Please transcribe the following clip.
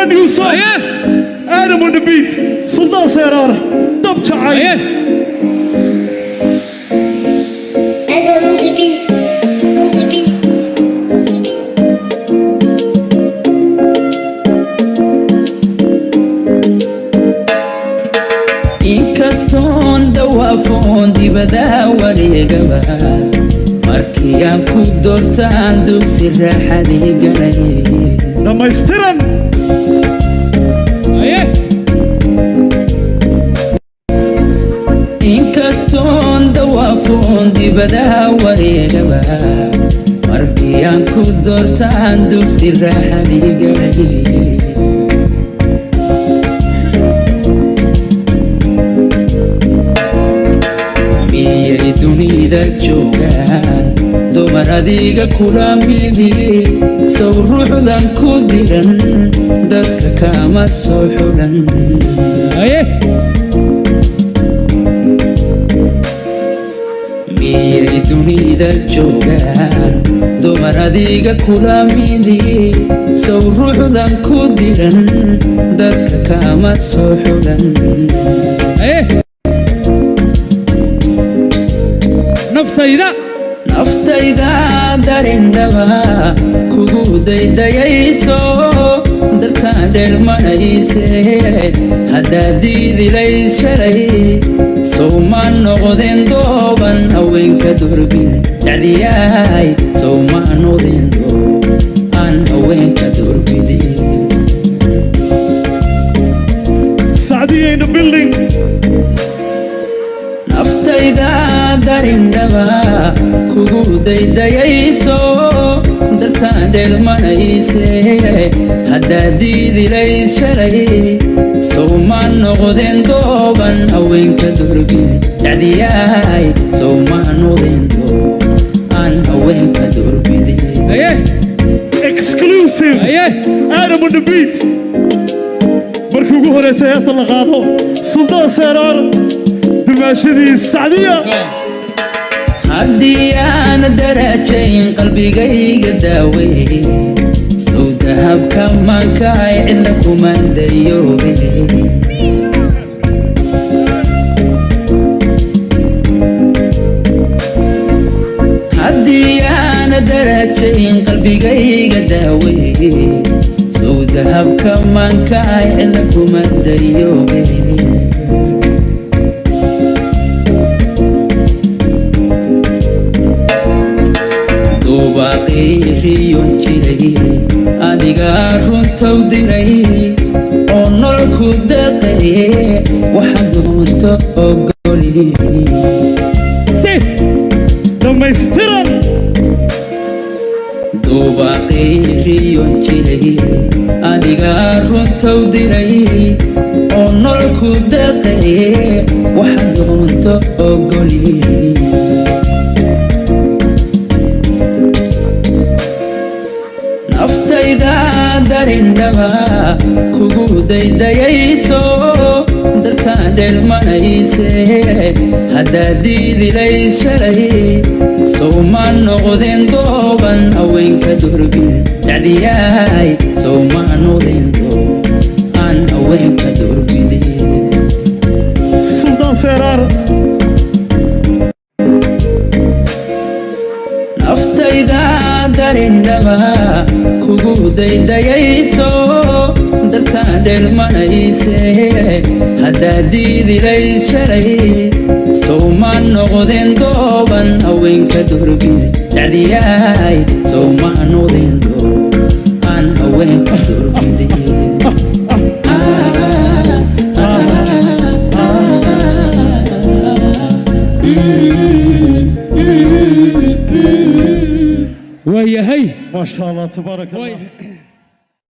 brand new song. Adam on the beat. Sultan Serar. Dab Chai. Adam on the beat. On the beat. On the beat. Inkaston dawafon dibada wareegaba markii aan ku doortaan dugsi raaxadii galay dhamaystiran inkaston dawafon dibada wareegaba markii aan ku doortaan dugsi raaxadii galay dunida joogaan dumar adiga kula midi sow ruuxdan ku diran dadka kama soo xulan miyay dunida joogaan dumar adiga kula midi sow ruuxdan ku diran dadka kama soo xulan naftayda darindhaba kugu daydayayso dalkaan dheelmanayse haddaad diidilayd shalay sow ma noqdeen dooban haweenka durbin jacdiyaay sow ma noqdeen doob aan haweenka durbidin Sadia in the building. naftayda darindhaba kugu daydayayso daltaan dheelmanayse haddaad diidilayd shalay sow ma noqdeen dooban haweenka durbin jacdiyaay sow ma noqdeen doob aan haweenka durbidin Exclusive. Adam on the beat. markii ugu horeysay heesta la qaado Sultan Serar dumaashadii Sadia. haddii aan darajayn qalbigayga daawey sow dahabka maankaay cidna kumaan dayoobe haddii aan darajayn qalbigayga daawey sow dahabka maankaay cidna kumaan dayoobe riyon jiray adiga runtow diray oo nololku deeqaye waxaad doonto ogoli dhamaystiran duubaqay riyon jiray adiga runtow diray oo nololku deeqaye waxaad doonto ogoli naftayda darindhaba kugu daydayayso dalkaan dheelmanayse haddaad diidilayd shalay sow ma noqdeen dooban haweenka durbin jacdiyaay sow ma noqdeen doob aan haweenka durbidin Sultan Serar. naftayda darindhaba kugu daydayayso dalkaan dheelmanayse haddaad diidilayd shalay sow ma noqdeen dooban haweenka durbin jacdiyaay sow ma noqdeen doob aan haweenka durbidin ما شاء الله تبارك الله.